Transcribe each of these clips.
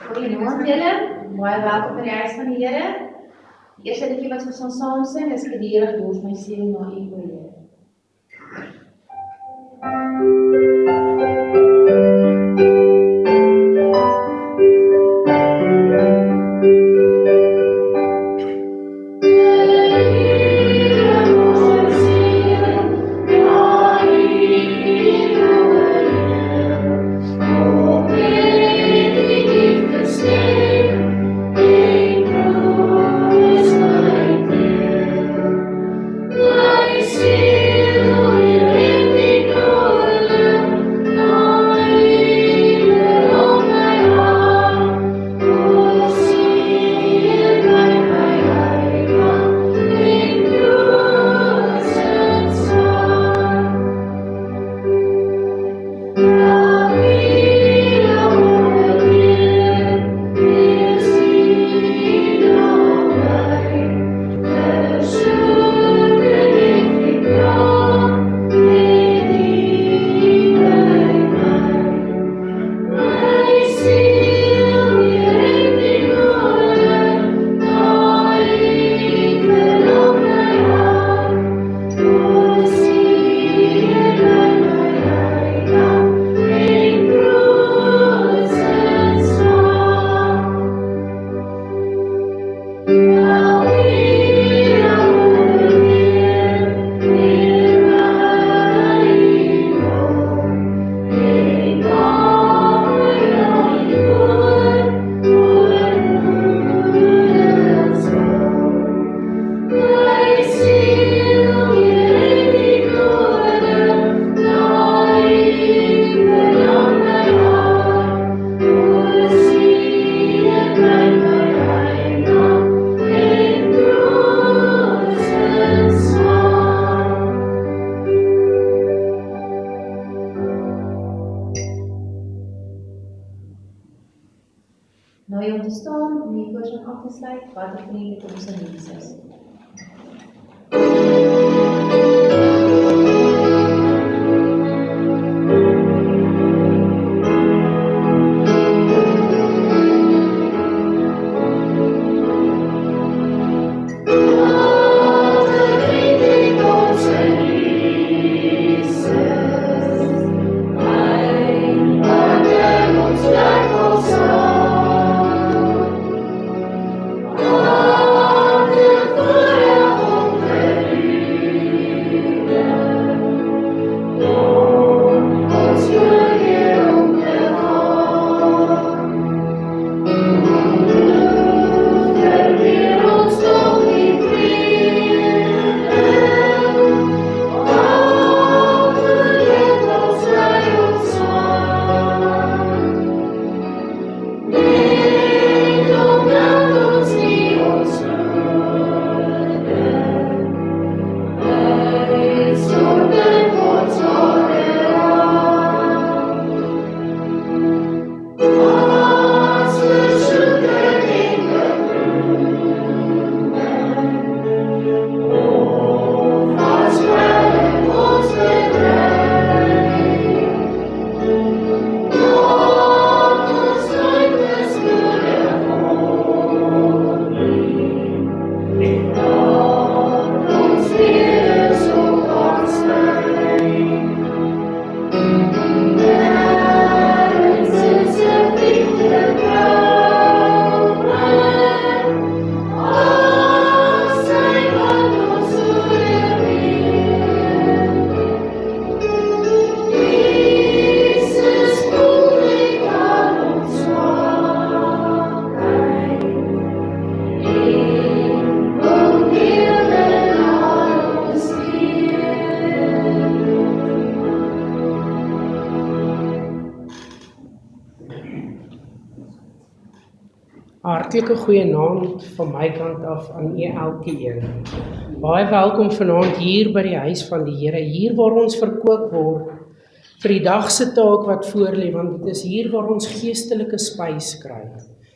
Goeienaand julle, baie welkom by die huis van die Here. Die eerste liedjie wat ons gaan saam sing is Geduldig dors my siel na U, o Here. Nou jy om te staan, om die voorsang af te sluit, wat er vriendelijk op sy Jesus. Hartlike goeienaand van my kant af aan elkeen. Baie welkom vanaand hier by die huis van die Here, hier waar ons verkoop word vir die dagse taak wat voorlê, want dit is hier waar ons geestelike spys kry.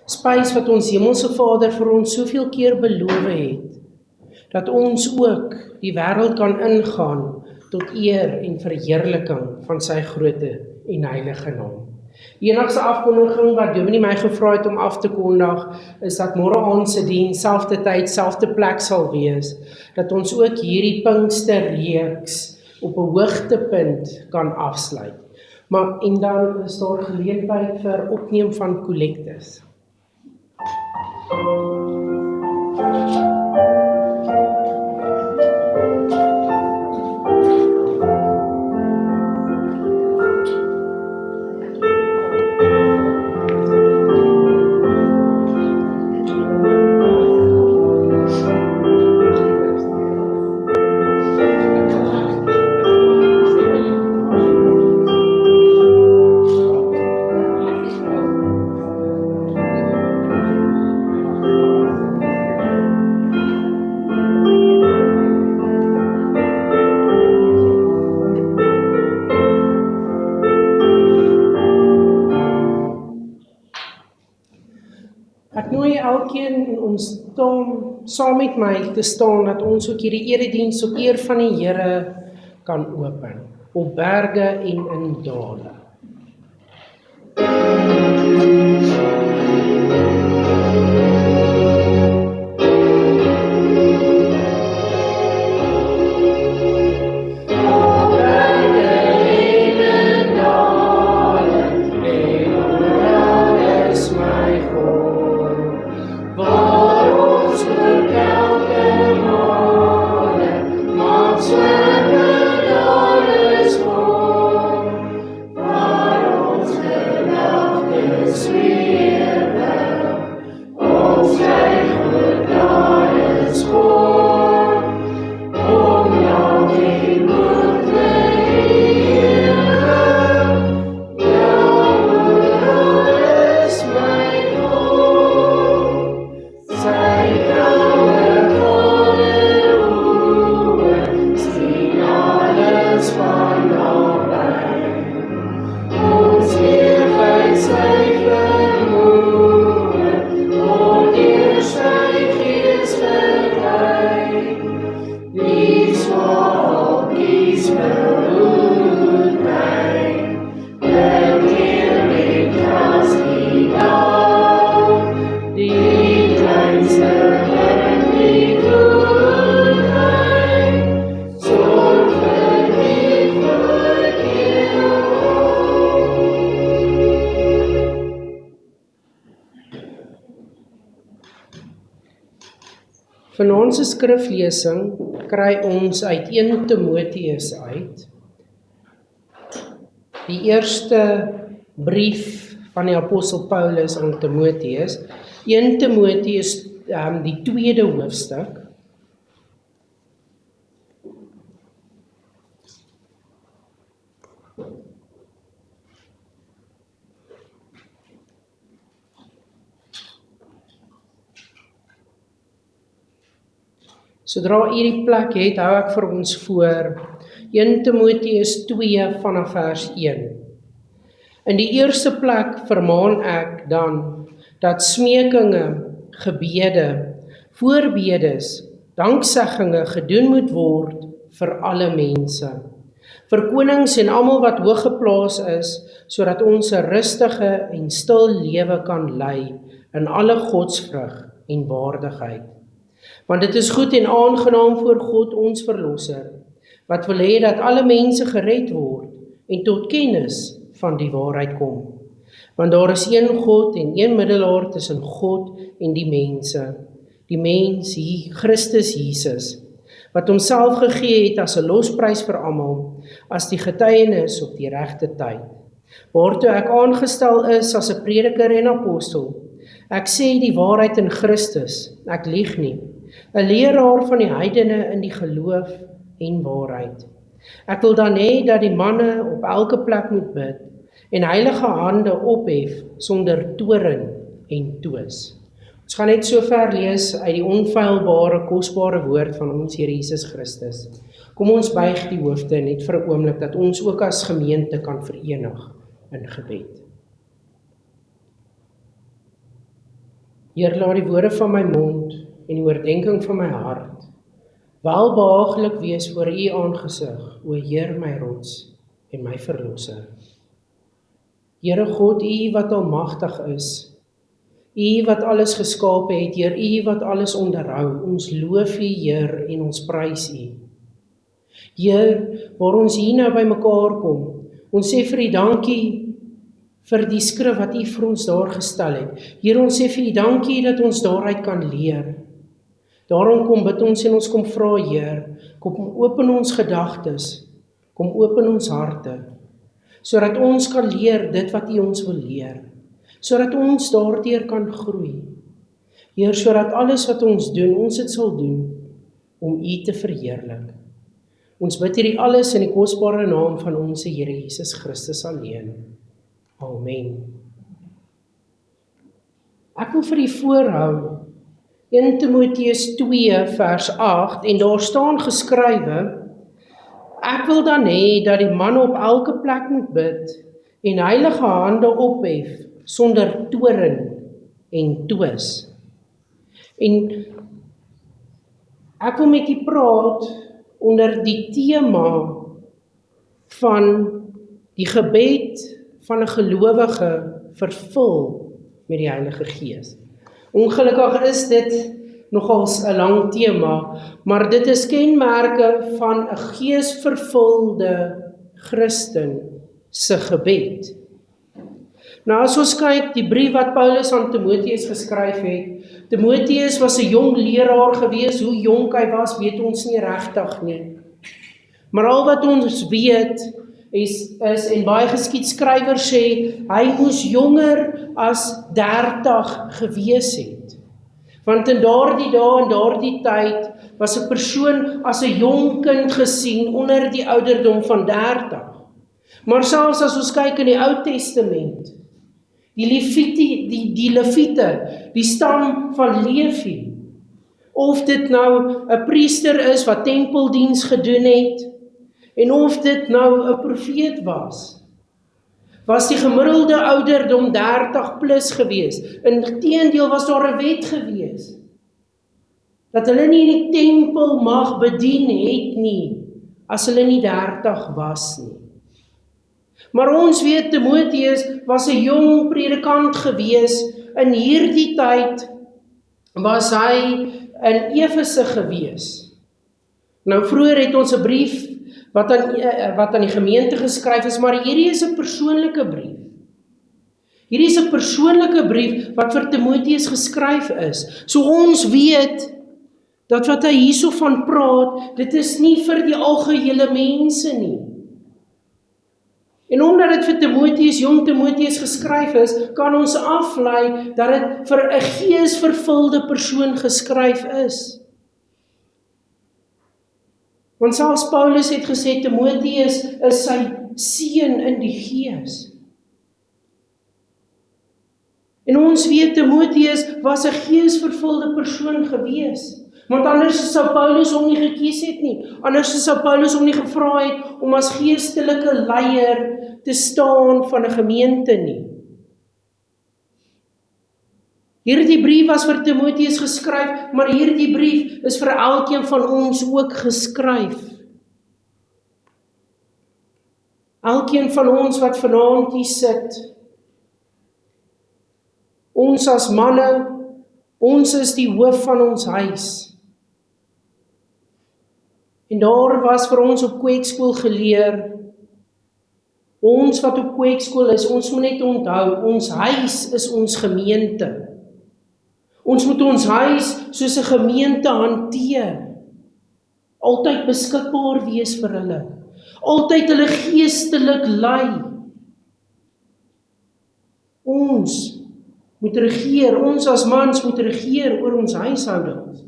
Spys wat ons hemelse Vader vir ons soveel keer beloof het, dat ons ook die wêreld kan ingaan tot eer en verheerliking van sy groote en heilige naam. Die enigste afkondiging wat Dominee my gevra het om af te kondig, is dat môre aand se diens, selfde tyd, selfde plek sal wees, dat ons ook hierdie Pinksterreeks op 'n hoogtepunt kan afsluit. Maar en dan is daar geleentheid vir opneem van kollektes. Ek nooi elkeen om saam met my te staan, dat ons ook hierdie erediens op eer van die Here kan open, op berge en in dale. Vanaand se skriflesing kry ons uit 1 Timoteus uit. Die eerste brief van die apostel Paulus aan Timoteus. 1 Timoteus, die 2de hoofstuk. Sodra u die plek het, hou ek vir ons voor 1 Timoteus 2 vanaf vers 1. In die eerste plek vermaan ek dan dat smekinge, gebede, voorbedes, danksegginge gedoen moet word vir alle mense, vir konings en almal wat hoog geplaas is, sodat ons 'n rustige en stil lewe kan lei in alle godsvrug en waardigheid. Want dit is goed en aangenaam voor God ons Verlosser, wat wil hê dat alle mense gered word en tot kennis van die waarheid kom. Want daar is een God en een middelaar tussen God en die mense, die mens, Christus Jesus, wat homself gegee het as 'n losprys vir almal, as die getuienis op die regte tyd. Waartoe ek aangestel is as 'n prediker en apostel. Ek sê die waarheid in Christus, ek lieg nie, 'n leraar van die heidene in die geloof en waarheid. Ek wil dan hê dat die manne op elke plek moet bid en heilige hande ophef sonder toorn en twis. Ons Ons gaan net so ver lees uit die onfeilbare, kosbare woord van ons Here Jesus Christus. Kom ons buig die hoofde net vir 'n oomblik, dat ons ook as gemeente kan verenig in gebed. Heer, laat die woorde van my mond en die oordeenking van my hart welbehaaglik wees voor U aangesig, o Heer my rots en my verlosser. Here God, U wat almagtig is, U wat alles geskaap het, Heer, U wat alles onderhou, ons loof U, Heer, en ons prys U. Heer, waar ons hier nou by mekaar kom, ons sê vir U dankie vir die skrif wat U vir ons daar gestel het. Heer, ons sê vir U dankie dat ons daaruit kan leer. Daarom kom bid ons en ons kom vra, Heer, kom open ons gedagtes, kom open ons harte, sodat ons kan leer dit wat U ons wil leer, sodat ons daardeur kan groei. Heer, sodat alles wat ons doen, ons dit sal doen om U te verheerlik. Ons bid hierdie alles in die kosbare naam van ons Here Jesus Christus alleen. Amen. Ek wil vir U voorhou 1 Timoteus 2 vers 8 en daar staan geskrywe: Ek wil dan hê dat die man op elke plek moet bid en heilige hande ophef sonder toorn en twis. En ek wil met U praat onder die tema van die gebed van 'n gelowige vervul met die Heilige Gees. Ongelukkig is dit nogals 'n lang tema, maar dit is kenmerke van 'n geesvervulde Christen se gebed. Nou as ons kyk, die brief wat Paulus aan Timoteus geskryf het, Timoteus was 'n jong leraar gewees, hoe jonk hy was, weet ons nie regtig nie. Maar al wat ons weet, is en baie geskiedskrywers sê, hy moes jonger as 30 gewees het. Want in daardie dae en daardie tyd was 'n persoon as 'n jong kind gesien onder die ouderdom van 30. Maar selfs as ons kyk in die Ou Testament, die Lewiete, die stam van Levi, of dit nou 'n priester is wat tempeldiens gedoen het, en of dit nou 'n profeet was die gemiddelde ouderdom 30 plus gewees. Inteendeel was daar 'n wet gewees, dat hulle nie in die tempel mag bedien het nie, as hulle nie 30 was nie. Maar ons weet, Timoteus was 'n jong predikant gewees, in hierdie tyd was hy in Efese gewees. Nou vroeër het ons 'n brief wat aan die gemeente geskryf is, maar hierdie is 'n persoonlike brief. Hierdie is 'n persoonlike brief wat vir Timoteus geskryf is. So ons weet dat wat hy hierso van praat, dit is nie vir die algehele mense nie. En omdat dit vir Timoteus, jong Timoteus geskryf is, kan ons aflei dat dit vir 'n geesvervulde persoon geskryf is. Want selfs Paulus het gesê, Timoteus is sy seun in die Gees. En ons weet, Timoteus was 'n geesvervulde persoon gewees. Want anders sou Paulus hom nie gekies het nie. Anders sou Paulus hom nie gevra het om as geestelike leier te staan van 'n gemeente nie. Hierdie brief was vir Timoteus geskryf, maar hierdie brief is vir elkeen van ons ook geskryf. Elkeen van ons wat vanaand hier sit, ons as manne, ons is die hoof van ons huis. En daar was vir ons op kweekskool geleer, ons wat op kweekskool is, ons moet net onthou, ons huis is ons gemeente. Ons moet ons huis soos 'n gemeente hanteer. Altyd beskikbaar wees vir hulle. Altyd hulle geestelik lei. Ons moet regeer, ons as mans moet regeer oor ons huishoudings.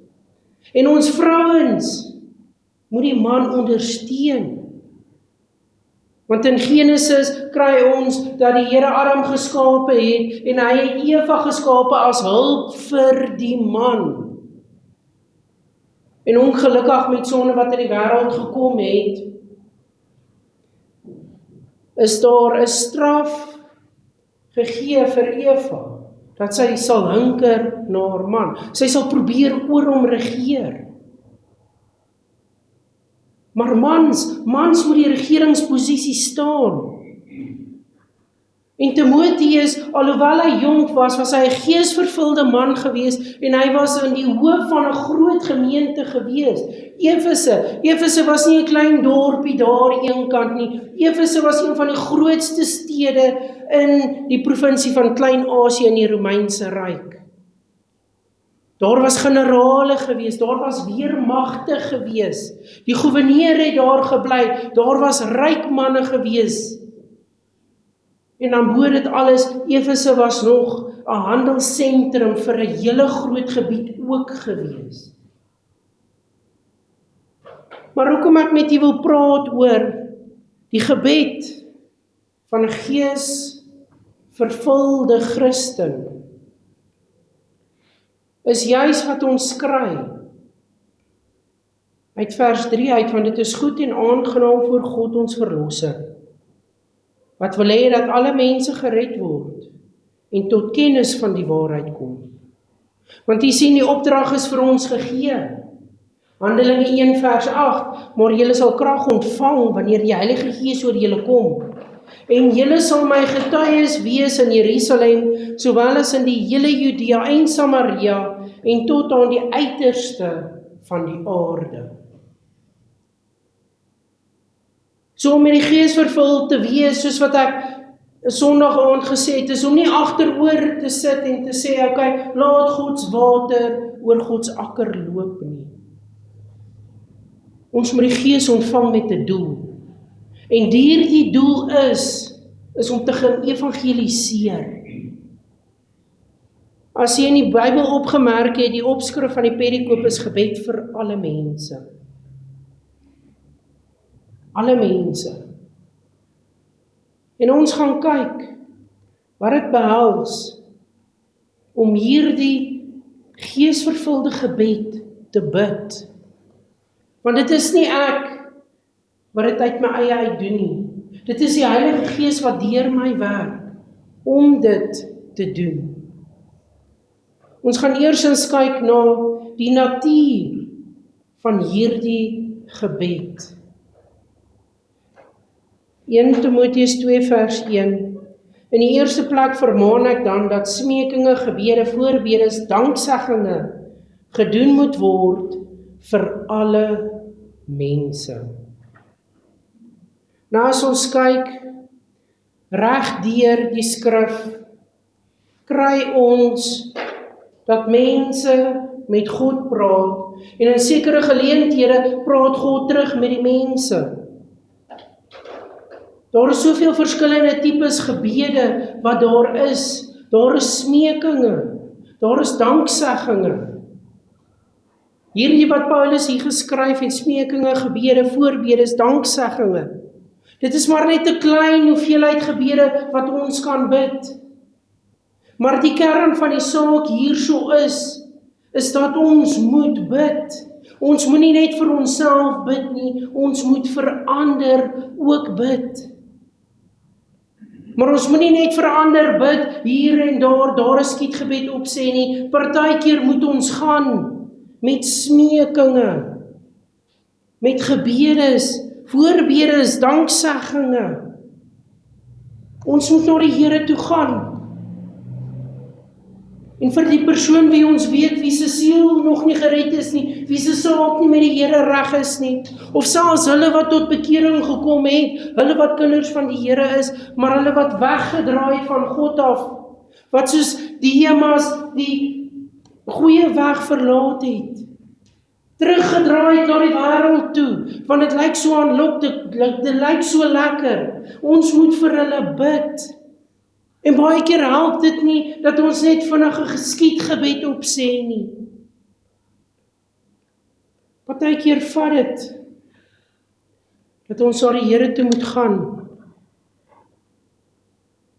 En ons vrouens moet die man ondersteun. Want in Genesis kry ons dat die Here Adam geskape het en hy het Eva geskape as hulp vir die man. En ongelukkig met sonde wat in die wêreld gekom het, is daar 'n straf gegee vir Eva, dat sy sal hinker na haar man. Sy sal probeer oor hom regeer. Maar mans moet die regeringsposisie staan. En Timoteus, alhoewel hy jonk was hy 'n geesvervulde man gewees en hy was in die hoof van 'n groot gemeente gewees. Efese was nie 'n klein dorpie daar eenkant nie. Efese was een van die grootste stede in die provinsie van Klein-Asië in die Romeinse Ryk. Daar was generale gewees, daar was weermagte gewees. Die goewerneur het daar gebly, daar was ryk manne gewees. En dan bo dit alles, Efese was nog 'n handelsentrum vir 'n hele groot gebied ook gewees. Maar hoekom ek met u wil praat oor die gebed van 'n geesvervulde Christen, is juis wat ons kry uit vers 3 uit, want dit is goed en aangenaam voor God ons verlosser, wat wil hê dat alle mense gered word en tot kennis van die waarheid kom. Want jy sien, die opdrag is vir ons gegee. Handelinge 1 vers 8, maar julle sal krag ontvang wanneer die Heilige Gees oor julle kom. En julle sal my getuies wees in Jerusalem, sowel as in die hele Judea en Samaria, en tot aan die uiterste van die aarde. So om met die Gees vervuld te wees, soos wat ek 'n Sondag aand gesê het, is om nie agteroor te sit en te sê, okay, laat Gods water oor Gods akker loop nie. Ons moet die Gees ontvang met 'n doel. En die doel is om te gaan evangeliseer. As jy in die Bybel opgemerk het, die opskrif van die perikoop is gebed vir alle mense. Alle mense. En ons gaan kyk wat dit behels om hierdie geesvervulde gebed te bid. Want dit is nie ek wat dit uit my eie uit doen nie. Dit is die Heilige Gees wat deur my werk om dit te doen. Ons gaan eers kyk na die natuur van hierdie gebed. 1 Timoteus 2 vers 1. In die eerste plek vermaan ek dan dat smekinge, gebede, voorbedes, dankseggings gedoen moet word vir alle mense. Nou as ons kyk reg deur die skrif, kry ons dat mense met God praat en in sekere geleenthede praat God terug met die mense. Daar is soveel verskillende tipes gebede wat daar is. Daar is smekinge, daar is dankseggings. Hierdie wat Paulus hier geskryf het, smekinge, gebede, voorbedes, dankseggings. Dit is maar net 'n klein hoeveelheid gebede wat ons kan bid. Maar die kern van die saak hierso is dat ons moet bid. Ons moet nie net vir onsself bid nie, ons moet vir ander ook bid. Maar ons moet nie net vir ander bid, hier en daar 'n skietgebed opsê nie. Partykeer moet ons gaan met smekinge, met gebedes, voorbedes, dankseggings. Ons moet na die Here toe gaan. En vir die persoon wie ons weet, wie se siel nog nie gered is nie, wie se saak nie met die Here reg is nie, of selfs hulle wat tot bekering gekom het, hulle wat kinders van die Here is, maar hulle wat weggedraai het van God af, wat soos die Demas die goeie weg verlaat het, teruggedraai het na die wêreld toe, want dit lyk so aanlok, dit lyk so lekker. Ons moet vir hulle bid. En baie keer help dit nie dat ons net vinnig 'n geskiedgebed opsê nie. Partykeer vat dit dat ons na die Here toe moet gaan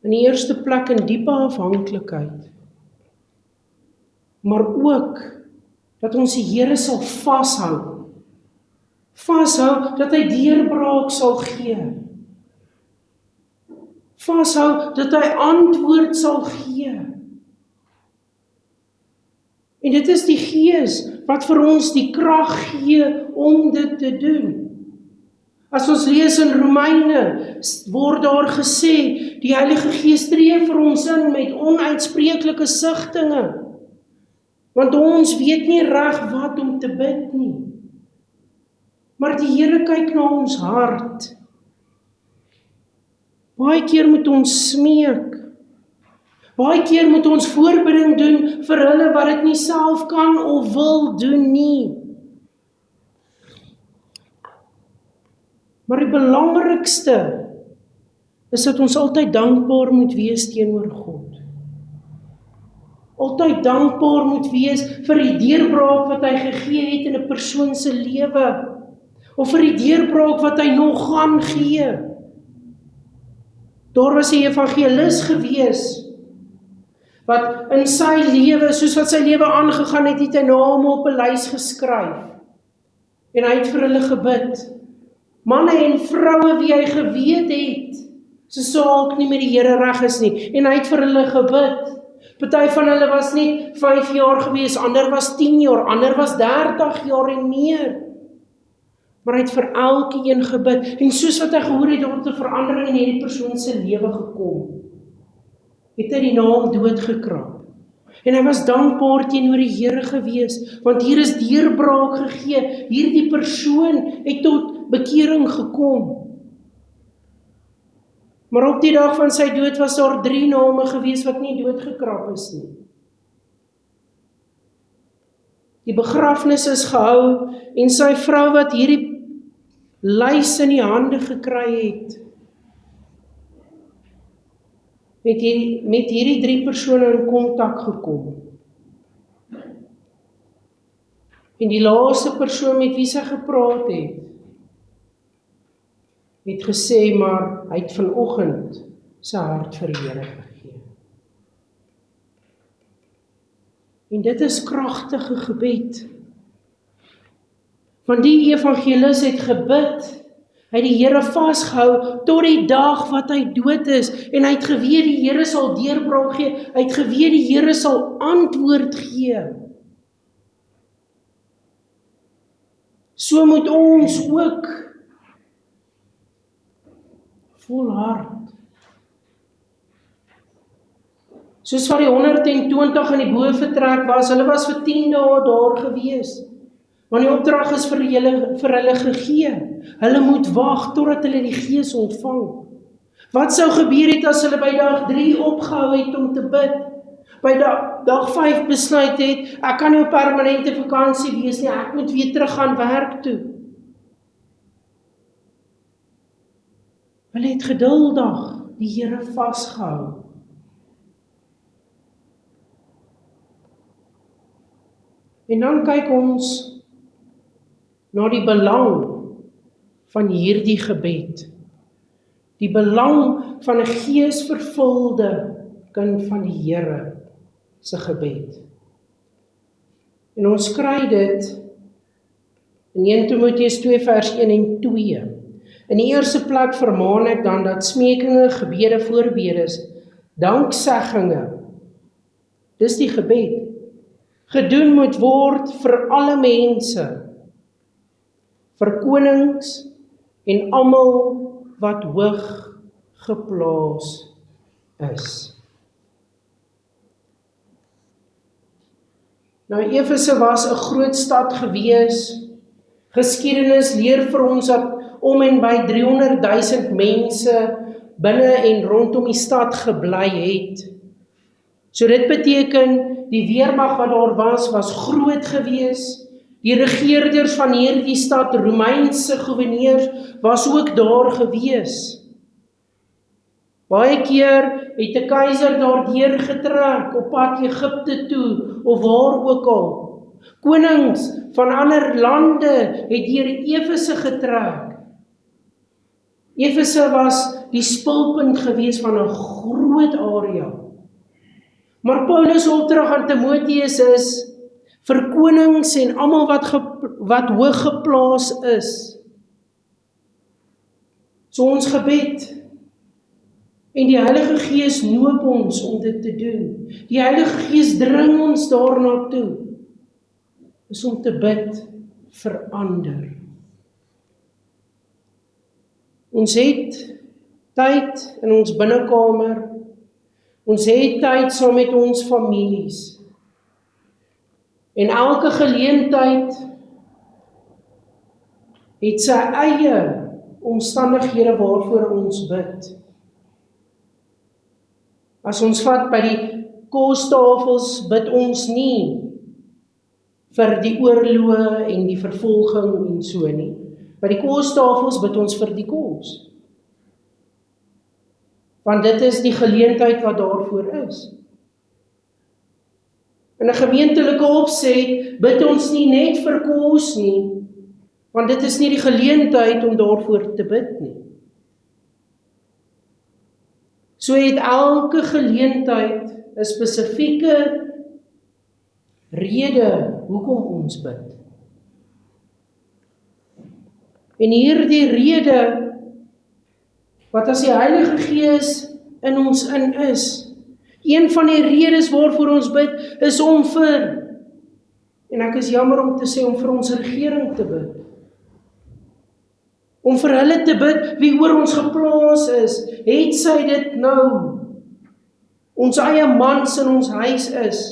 In die eerste plek in diepe afhanklikheid, maar ook dat ons die Here sal vashou. Vashou dat hy deurbraak sal gee. Vashou dat hy antwoord sal gee. En dit is die Gees wat vir ons die krag gee om dit te doen. As ons lees in Romeine, word daar gesê, die Heilige Gees tree vir ons in met onuitspreeklike sigtinge. Want ons weet nie reg wat om te bid nie. Maar die Here kyk na ons hart. Baie keer moet ons smeek. Baie keer moet ons voorbidding doen vir hulle wat dit nie self kan of wil doen nie. Maar die belangrikste is dat ons altyd dankbaar moet wees teenoor God. Altyd dankbaar moet wees vir die deurbraak wat hy gegee het in 'n persoon se lewe, of vir die deurbraak wat hy nog gaan gee. Daar was 'n evangelis gewees, wat in sy lewe, soos wat sy lewe aangegaan het, het hy name op 'n lys geskryf. En hy het vir hulle gebid. Manne en vroue wie hy geweet het, se saak nie met die Here reg is nie. En hy het vir hulle gebid. Party van hulle was net 5 jaar gewees, ander was 10 jaar, ander was 30 jaar en meer. Maar hy het vir elkeen gebid. En soos wat hy gehoor het, het 'n verandering in hierdie persoon se lewe gekom. Het hy die naam doodgekrap. En hy was dankbaar teenoor die Here gewees, want hier is deurbraak gegee. Hierdie persoon het tot bekering gekom. Maar op die dag van sy dood was daar 3 name gewees wat nie doodgekrap is nie. Die begrafnis is gehou en sy vrou wat hierdie lys in die hande gekry het, met hierdie 3 persone in kontak gekom. En die laaste persoon met wie sy gepraat het gesê, maar hy het vanoggend sy hart vir die Here gegee. En dit is kragtige gebed. Want die evangelis het gebid, hy het die Here vasgehou tot die dag wat hy dood is, en hy het geweet die Here sal deurbraak gee, hy het geweet die Here sal antwoord gee. So moet ons ook volhard. Soos wat die 120 in die bovertrek was, hulle was vir 10 dae daar gewees. Want die opdrag is vir hulle gegee. Hulle moet wag totdat hulle die Gees ontvang. Wat sou gebeur het as hulle by dag 3 opgehou het om te bid? By dag 5 besluit het, ek kan nie op permanente vakansie wees nie, ek moet weer terug gaan werk toe. Hulle het geduldig die Here vasgehou. En dan kyk ons na die belang van hierdie gebed. Die belang van 'n geesvervulde kind van die Here se gebed. En ons kry dit in 1 Timoteus 2 vers 1 en 2. In die eerste plek vermaan ek dan dat smekinge, gebede, voorbedes, danksegginge, dis die gebed, gedoen moet word vir alle mense, vir konings en almal wat hoog geplaas is. Nou Efese was 'n groot stad gewees. Geskiedenis leer vir ons dat om en by 300,000 mense binne en rondom die stad gebly het. So dit beteken die weermag wat daar was groot gewees. Die regeerders van hierdie stad, Romeinse goewerneurs, was ook daar gewees. Baie keer het 'n keiser daardeur getrek op pad Egipte toe of waar ook al. Konings van ander lande het deur Efese getrek. Efese was die spulpunt gewees van 'n groot area. Maar Paulus' opdrag aan Timoteus is, vir konings en almal wat hoog geplaas is. So ons gebed, en die Heilige Gees noop ons om dit te doen. Die Heilige Gees dring ons daarna toe, is om te bid vir ander. Ons het tyd in ons binnekamer, ons het tyd saam met ons families. En elke geleentheid het sy eie omstandighede waarvoor ons bid. As ons vat by die kostafels, bid ons nie vir die oorloë en die vervolging en so nie. By die kostafels bid ons vir die kos. Want dit is die geleentheid wat daarvoor is. In 'n gemeentelike opset bid ons nie net vir kos nie, want dit is nie die geleentheid om daarvoor te bid nie. So het elke geleentheid 'n spesifieke rede hoekom ons bid. En hierdie rede, wat as die Heilige Gees in ons in is, een van die redes waarvoor ons bid, is om vir, en ek is jammer om te sê, om vir ons regering te bid. Om vir hulle te bid, wie oor ons geplaas is, het sy dit nou, ons eie mans in ons huis is,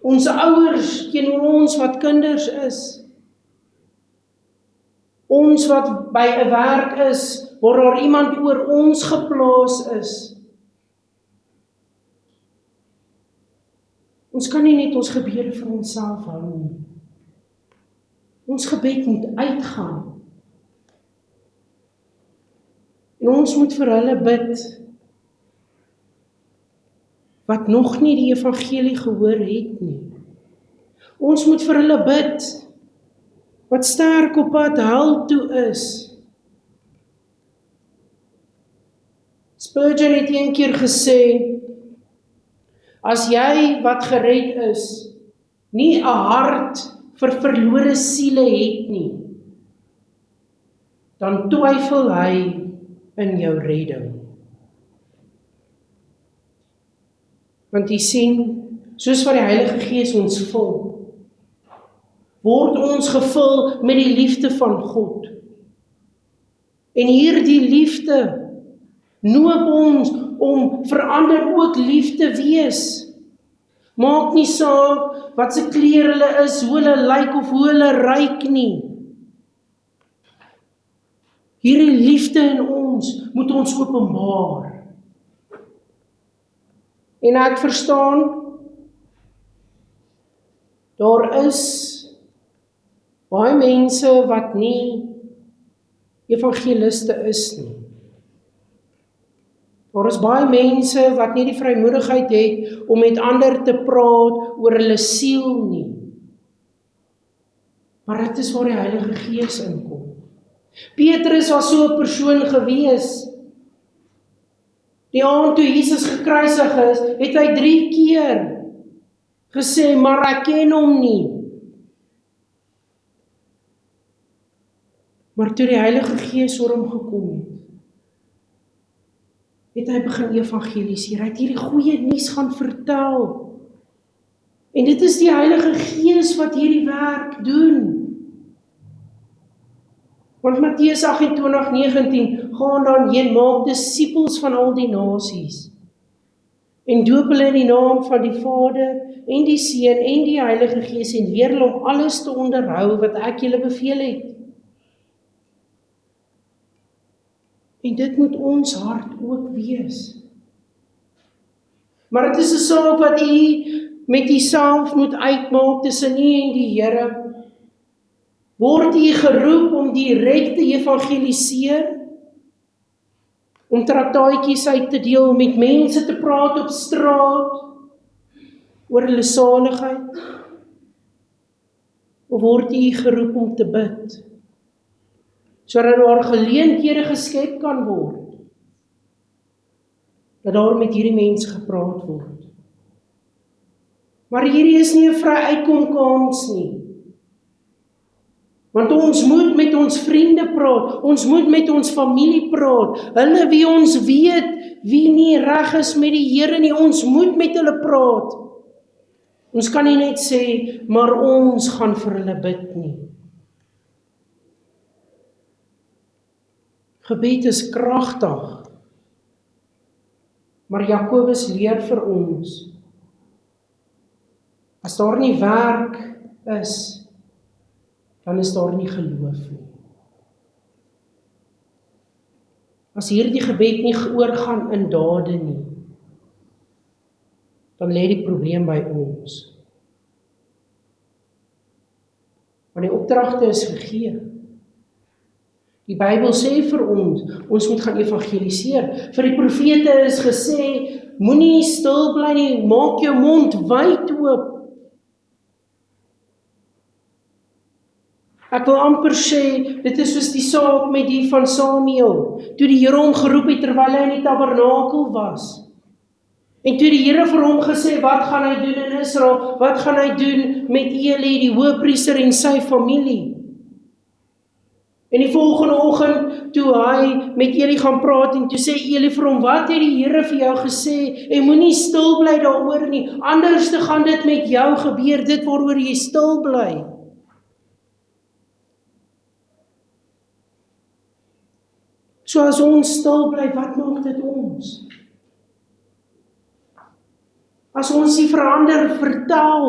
ons ouers teenoor ons wat kinders is, ons wat by 'n werk is, waar daar iemand oor ons geplaas is. Ons kan nie net ons gebede vir onsself hou nie. Ons gebed moet uitgaan. En ons moet vir hulle bid, wat nog nie die evangelie gehoor het nie. Ons moet vir hulle bid, wat sterk op pad hel toe is. Spurgeon het een keer gesê, as jy wat gered is, nie 'n hart vir verlore siele het nie, dan twyfel hy in jou redding. Want jy sien, soos wat die Heilige Gees ons vul, word ons gevul met die liefde van God. En hierdie liefde noop ons om vir ander ook lief te wees. Maak nie saak wat se kleur hulle is, hoe hulle lyk of hoe hulle ruik nie. Hierdie liefde in ons moet ons openbaar. En ek verstaan, daar is baie mense wat nie evangeliste is nie. Daar is baie mense wat nie die vrymoedigheid het om met ander te praat oor hulle siel nie. Maar dit is waar die Heilige Gees inkom. Petrus was so 'n persoon gewees. Die aand toe Jesus gekruisig is, het hy 3 keer gesê, maar ek ken hom nie. Maar toe die Heilige Gees oor hom gekom het hy begin evangeliseer. Hy het hierdie goeie nuus gaan vertel. En dit is die Heilige Gees wat hierdie werk doen. Want Matteus 28:19, gaan dan heen, maak disippels van al die nasies, en doop hulle in die naam van die Vader, en die Seun, en die Heilige Gees, en leer hulle om alles te onderhou, wat ek julle beveel het. En dit moet ons hart ook wees. Maar dit is 'n saak wat u met uself moet uitmaak tussen u en die Here. Word u geroep om direk te evangeliseer? Om traktaatjies uit te deel, om met mense te praat op straat oor hulle saligheid? Of word u geroep om te bid? sodat daar geleenthede geskep kan word, dat daar met hierdie mense gepraat word. Maar hierdie is nie 'n vry uitkomkans nie. Want ons moet met ons vriende praat, ons moet met ons familie praat, hulle wie ons weet, wie nie reg is met die Here nie, ons moet met hulle praat. Ons kan nie net sê, maar ons gaan vir hulle bid nie. Gebed is kragtig, maar Jakobus leer vir ons, as daar nie werk is, dan is daar nie geloof nie. As hierdie gebed nie oorgaan in dade nie, dan lê die probleem by ons. Want die opdragte is gegee. Die Bybel sê vir ons moet gaan evangeliseer. Vir die profete is gesê, moenie stil bly nie, maak jou mond wyd oop. Ek wil amper sê, dit is soos die saak met die van Samuel, toe die Here hom geroep het terwyl hy in die tabernakel was. En toe die Here vir hom gesê, wat gaan hy doen in Israel? Wat gaan hy doen met Eli, die hoëpriester en sy familie? En die volgende oggend, toe hy met Eli gaan praat, en toe sê Eli vir hom, wat het die Here vir jou gesê? En moenie stil bly daaroor nie, anders gaan dit met jou gebeur, dit waaroor jy stil bly. So as ons stil bly, wat maak dit ons? As ons nie verander vertel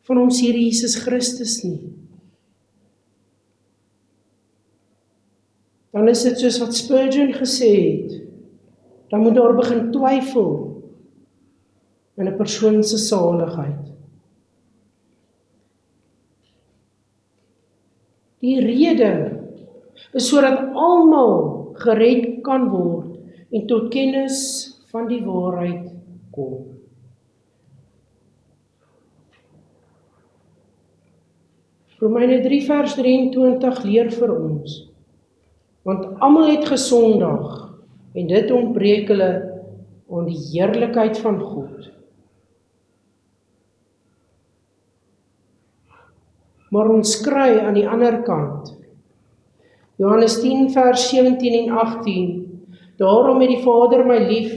van ons Here Jesus Christus nie, dan is dit soos wat Spurgeon gesê het, dan moet daar begin twyfel in 'n persoon se saligheid. Die rede is sodat almal gered kan word en tot kennis van die waarheid kom. Romeine 3 vers 23 leer vir ons, want almal het gesondig en dit ontbreek hulle aan die heerlikheid van God. Maar ons kry aan die ander kant, Johannes 10 vers 17 en 18, daarom het die Vader my lief,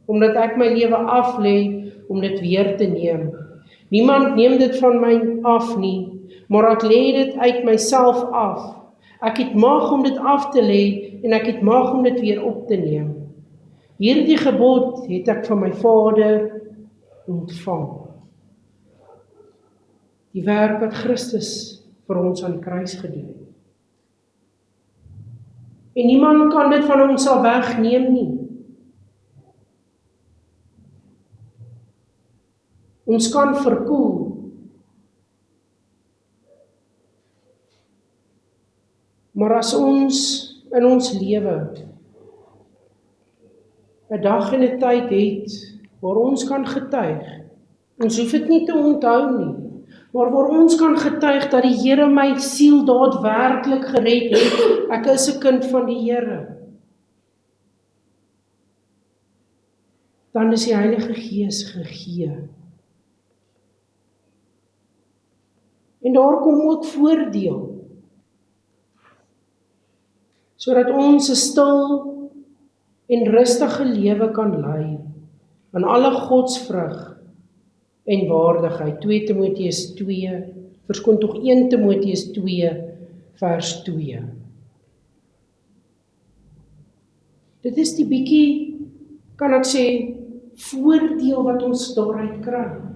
omdat ek my lewe aflê, om dit weer te neem. Niemand neem dit van my af nie, maar ek lê dit uit myself af. Ek het mag om dit af te lê, en ek het mag om dit weer op te neem. Hierdie gebod het ek van my Vader ontvang. Die werk wat Christus vir ons aan die kruis gedoen het. En niemand kan dit van ons al wegneem nie. Ons kan verkoel, maar as ons in ons lewe 'n dag en 'n tyd het waar ons kan getuig, ons hoef dit nie te onthou nie, maar waar ons kan getuig dat die Here my siel daadwerklik gered het, ek is 'n kind van die Here, dan is die Heilige Gees gegee. En daar kom ook voordeel, sodat ons 'n stil en rustige lewe kan lei, aan alle godsvrug en waardigheid. 2 Timoteus 2, verskoon tog 1 Timoteus 2 vers 2. Dit is die bietjie, kan ek sê, voordeel wat ons daaruit kry.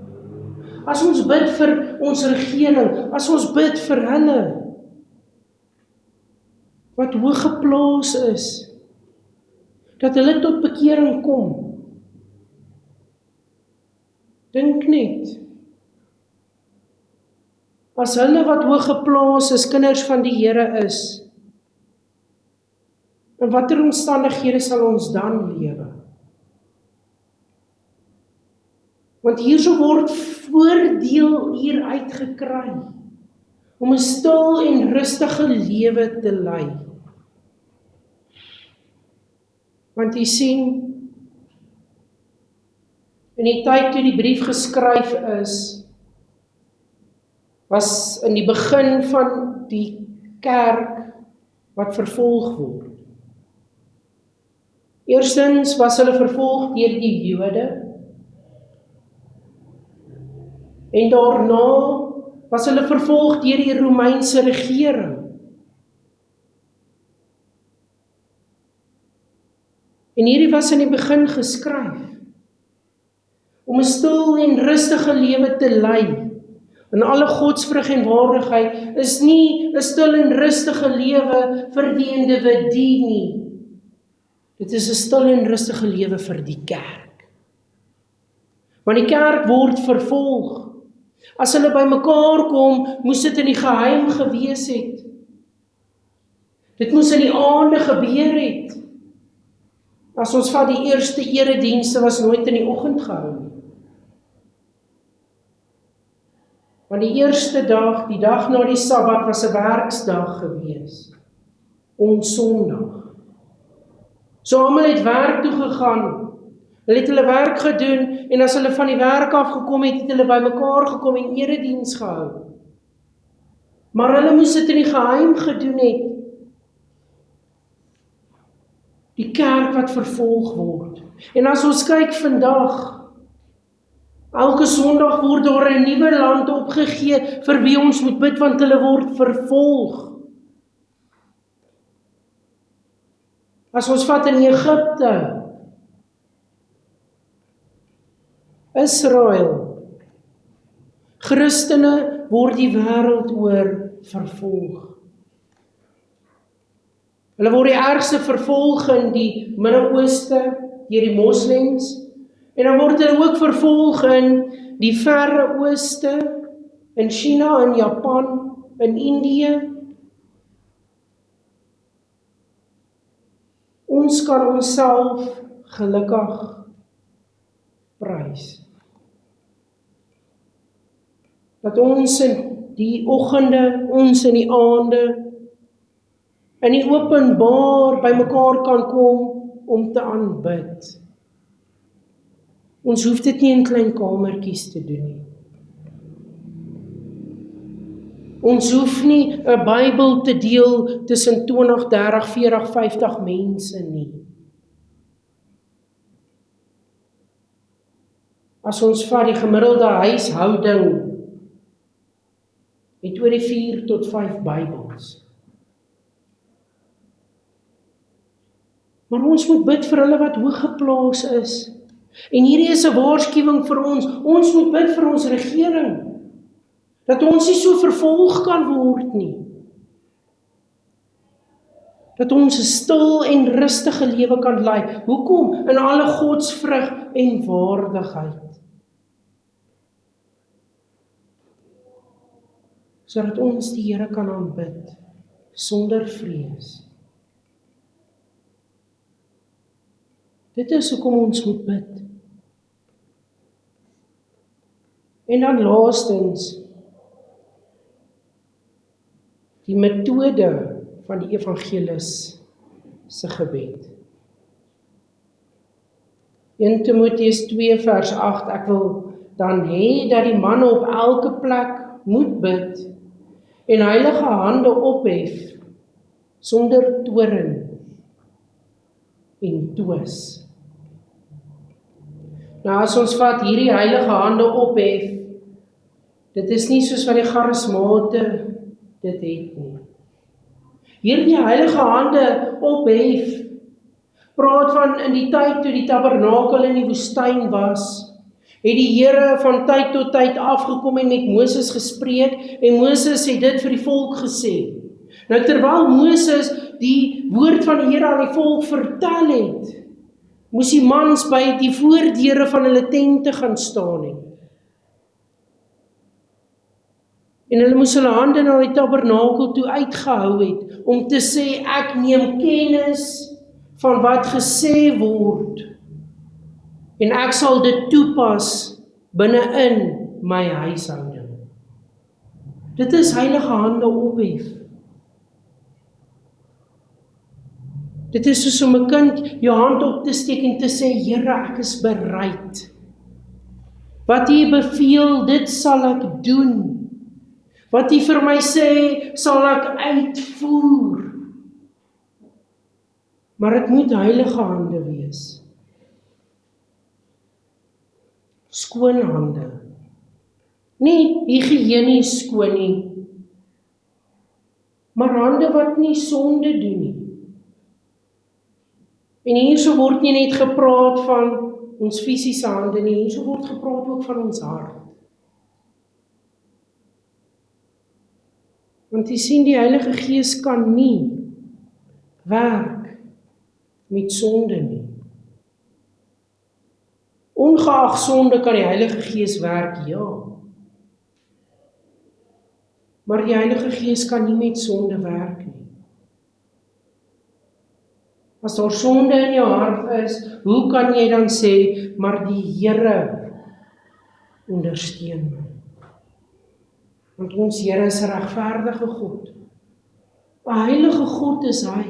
As ons bid vir ons regering, as ons bid vir hulle, wat hoog geplaas is, dat hulle tot bekering kom. Dink net, as hulle wat hoog geplaas is, kinders van die Here is, in watter omstandighede sal ons dan lewe? Want hierso word voordeel hier uitgekry. om 'n stil en rustige lewe te lei. Want jy sien, in die tyd toe die brief geskryf is, was in die begin van die kerk wat vervolg word. Eerstens was hulle vervolg deur die Jode, en daarna was hulle vervolg deur die Romeinse regering. En hierdie was in die begin geskryf, om 'n stil en rustige lewe te lei. En alle godsvrug en waardigheid is nie 'n stil en rustige lewe vir die individu nie. Dit is 'n stil en rustige lewe vir die kerk. Want die kerk word vervolg. As hulle by mekaar kom, moes dit in die geheim gewees het. Dit moes in die aande gebeur het. As ons vat die eerste eredienste was nooit in die oggend gehou nie. Want die eerste dag, die dag na die Sabbat, was 'n werksdag gewees. Ons Sondag. So almal het werk toe gegaan. Hulle het hulle werk gedoen, en as hulle van die werk afgekom het, het hulle by mekaar gekom en erediens gehou. Maar hulle moes dit in die geheim gedoen het. Die kerk wat vervolg word. En as ons kyk vandag, elke Sondag word daar 'n nuwe land opgegee vir wie ons moet bid, want hulle word vervolg. As ons vat in Egipte, Israel, Christene word die wêreld oor vervolg. Hulle word die ergste vervolg in die Midde-Ooste deur die moslems, en dan word hulle ook vervolg in die Verre Ooste, in China, in Japan, in Indië. Ons kan onsself gelukkig prys. Dat ons in die oggende, ons in die aande, in die openbaar by mekaar kan kom om te aanbid. Ons hoef dit nie in klein kamertjies te doen nie. Ons hoef nie 'n Bybel te deel tussen 20, 30, 40, 50 mense nie. As ons vat die gemiddelde huishouding, het oor die 4 tot 5 Bybels. Maar ons moet bid vir hulle wat hoog geplaas is. En hierdie is 'n waarskuwing vir ons. Ons moet bid vir ons regering. Dat ons nie so vervolg kan word nie. Dat ons 'n stil en rustige lewe kan lei. Hoekom? In alle godsvrug en waardigheid. Sodat ons die Here kan aanbid sonder vrees. Dit is hoekom ons moet bid. En dan laastens, die metode van die evangelis se gebed. 1 Timoteus 2 vers 8, ek wil dan hê dat die manne op elke plek moet bid en heilige hande ophef sonder toorn en twis. Nou as ons vat hierdie heilige hande ophef, dit is nie soos wat die charismate dit het nie. Hierdie heilige hande ophef, praat van in die tyd toe die tabernakel in die woestyn was, het die Here van tyd tot tyd afgekom en met Moses gespreek, en Moses het dit vir die volk gesê. Nou terwyl Moses die woord van die Here aan die volk vertel het, moes die mans by die voordeure van hulle tente gaan staan het. En hulle moes hulle hande na die tabernakel toe uitgehou het, om te sê, ek neem kennis van wat gesê word, en ek sal dit toepas binne in my huishouding. Dit is heilige hande ophef. Dit is soos om 'n kind jou hand op te steek en te sê, Here, ek is bereid. Wat U beveel, dit sal ek doen. Wat U vir my sê, sal ek uitvoer. Maar dit moet heilige hande wees. Skoon hande. Nie higiënies skoon nie, maar hande wat nie sonde doen nie. En hierso word nie net gepraat van ons fisiese hande nie, hierso word gepraat ook van ons hart. Want jy sien, die Heilige Gees kan nie werk met sonde nie. Ongeag sonde kan die Heilige Gees werk, ja. Maar die Heilige Gees kan nie met sonde werk nie. As daar sonde in jou hart is, hoe kan jy dan sê, maar die Here ondersteun my? Want ons Here is 'n regverdige God. 'n Heilige God is hy.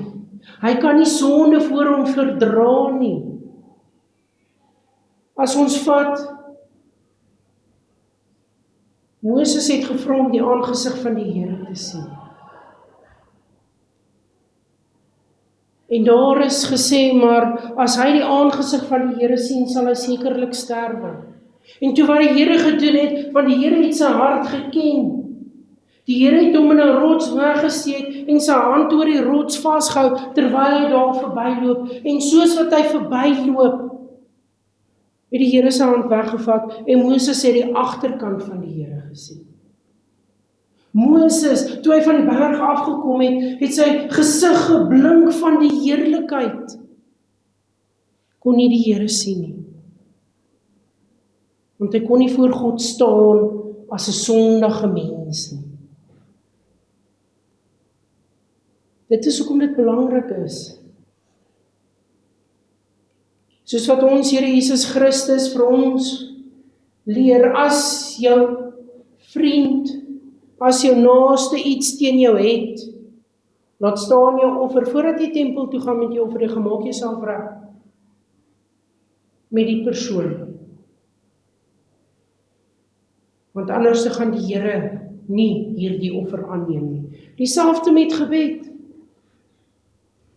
Hy kan nie sonde voor hom verdra nie. As ons vat, Moses het gevra om die aangesig van die Here te sien. En daar is gesê, maar as hy die aangesig van die Here sien, sal hy sekerlik sterwe. En toe wat die Here gedoen het, want die Here het sy hart geken. Die Here het hom in 'n rots weggesteek en sy hand oor die rots vasgehou terwyl hy daar verbyloop. En soos wat hy verbyloop, het die Here sy hand weggevat en Moses het die agterkant van die Here gesien. Moses, toe hy van die berg afgekom het, het sy gesig geblink van die heerlikheid. Kon nie die Here sien nie. Want hy kon nie voor God staan as 'n sondige mens nie. Dit is hoekom dit belangrik is. Soos wat ons Here Jesus Christus vir ons leer, as jou vriend, as jou naaste iets teen jou het, laat staan jou offer, voordat jy tempel toe gaan met jou offer, jy gemaak jouself reg met die persoon. Want anders gaan die Here nie hierdie offer aanneem nie. Dieselfde met gebed.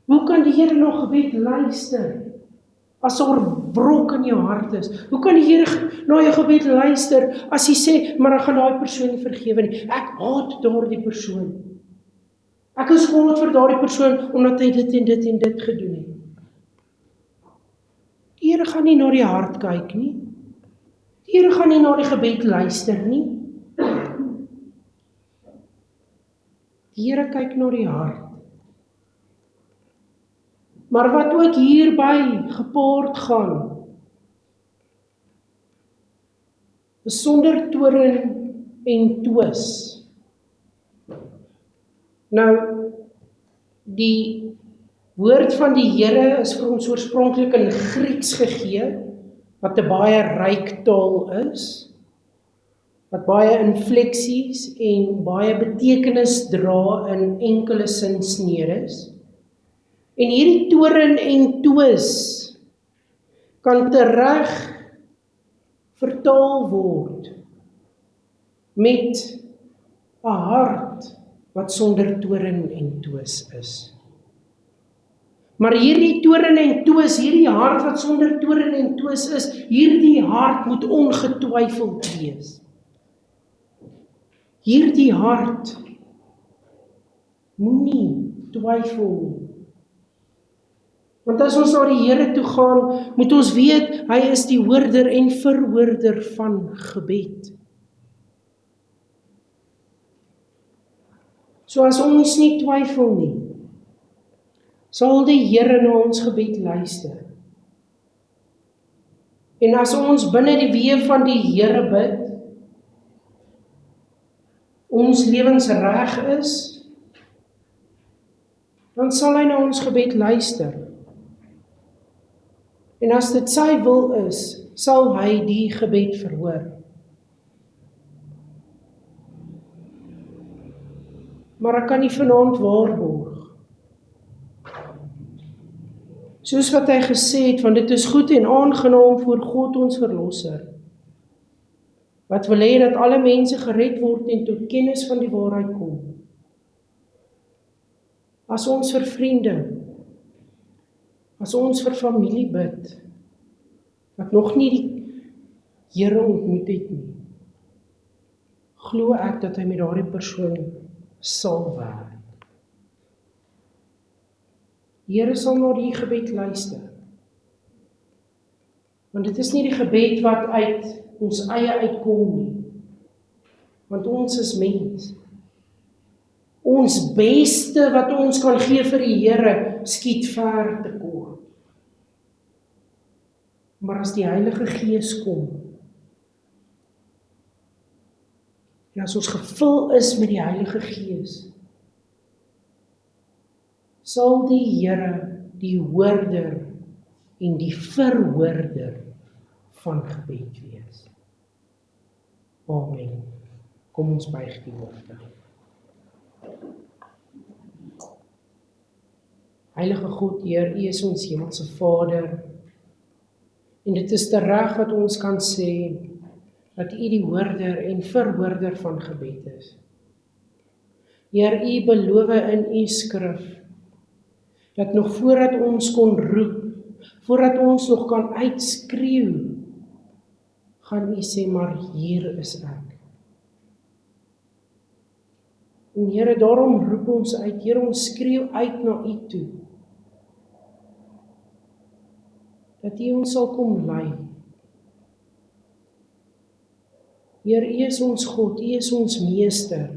Hoe kan die Here na gebed luister? As daar wrok in jou hart is. Hoe kan die Here na jou gebed luister, as jy sê, maar ek gaan daai persoon nie vergewe nie. Ek haat daardie persoon. Ek is kwaad vir daardie persoon, omdat hy dit en dit en dit gedoen het. Die Here gaan nie na die hart kyk nie. Die Here gaan nie na die gebed luister nie. Die Here kyk na die hart. Maar wat ook hierby gepaard gaan, is sonder toorn en twis. Nou, die woord van die Here is vir ons oorspronklik in Grieks gegee, wat 'n baie ryk taal is, wat baie infleksies en baie betekenis dra in enkele sinsnedes. En hierdie toorn en twis kan tereg vertaal word met 'n hart wat sonder toorn en twis is. Maar hierdie toorn en twis, hierdie hart wat sonder toorn en twis is, hierdie hart moet ongetwyfeld wees. Hierdie hart moenie twyfel nie. Want as ons na die Here toe gaan, moet ons weet, hy is die hoorder en verhoorder van gebed. So as ons nie twyfel nie, sal die Here na ons gebed luister. En as ons binne die weë van die Here bid, ons lewens reg is, dan sal hy na ons gebed luister. En as dit sy wil is, sal hy die gebed verhoor. maar ek kan nie vanaand waarborg. Soos wat hy gesê het, want dit is goed en aangenaam voor God ons verlosser, wat wil hê dat alle mense gered word en tot kennis van die waarheid kom. As ons vir vriende, as ons vir familie bid, wat nog nie die Here ontmoet het nie, glo ek dat hy met daardie persoon sal werk. Die Here sal na die gebed luister. Want dit is nie die gebed wat uit ons eie uitkom nie. Want ons is mens. Ons beste wat ons kan gee vir die Here skiet ver te kort. Maar as die Heilige Gees kom, en as ons gevul is met die Heilige Gees, sal die Here die hoorder en die verhoorder van gebed wees. Amen. Kom ons buig die woorde. Heilige God, Heer, U is ons hemelse Vader, en dit is reg wat ons kan sê, dat U die hoorder en verhoorder van gebed is. Heer, U beloof in U skrif, dat nog voordat ons kon roep, voordat ons nog kan uitskreeu, gaan U sê, maar hier is ek. En Here, daarom roep ons uit, Here, ons skreeu uit na U toe, dat U ons sal kom lei. Heer, U is ons God, U is ons meester.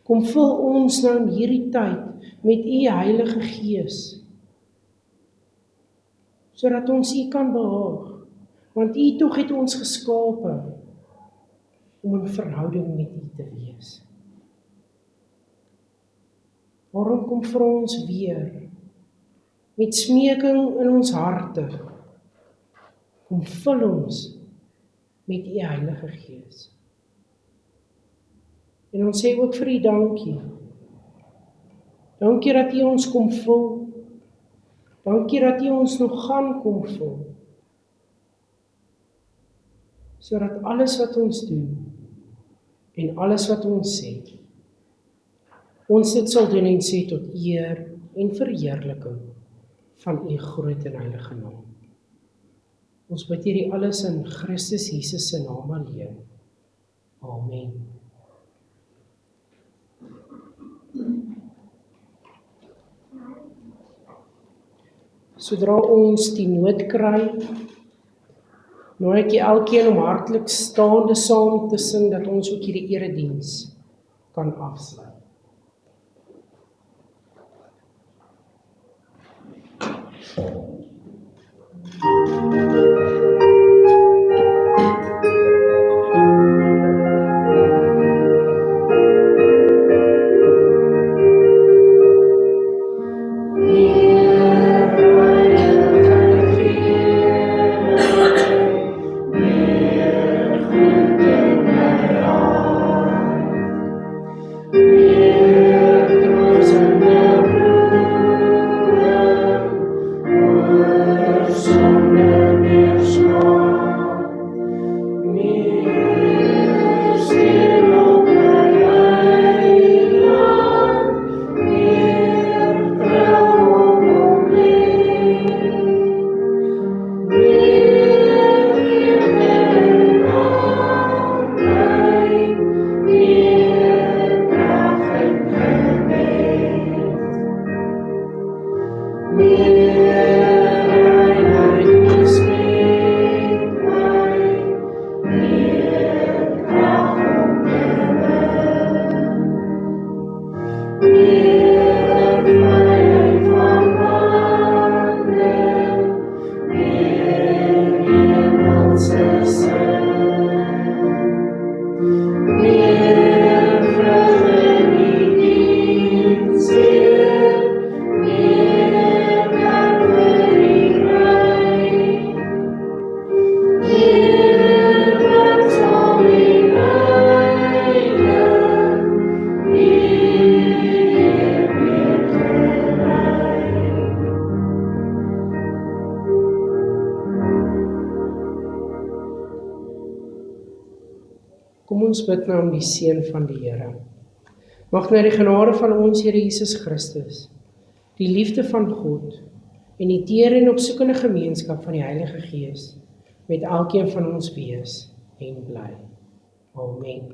Kom vul ons nou in hierdie tyd met U Heilige Gees, sodat ons U kan behaag, want U tog het ons geskape om in verhouding met U te wees. Waarom kom vra ons weer, met smeking in ons harte, kom vul ons met U Heilige Gees. En ons sê ook vir U dankie. Dankie dat U ons kom vul. Dankie dat U ons nog gaan kom vul. Sodat alles wat ons doen en alles wat ons sê, ons dit sal doen en sê tot eer en verheerliking van U groot en heilige naam. Ons bid hierdie alles in Christus Jesus se naam alleen. Amen. Sodra ons die noot kry, nooi ek elkeen om hartlik staande saam te sing, dat ons ook hierdie erediens kan afsluit. Sonne Kom ons bid nou om die seën van die Here. Mag nou die genade van ons Here Jesus Christus, die liefde van God en die teer en opsoekende gemeenskap van die Heilige Gees met elkeen van ons wees en bly. Amen.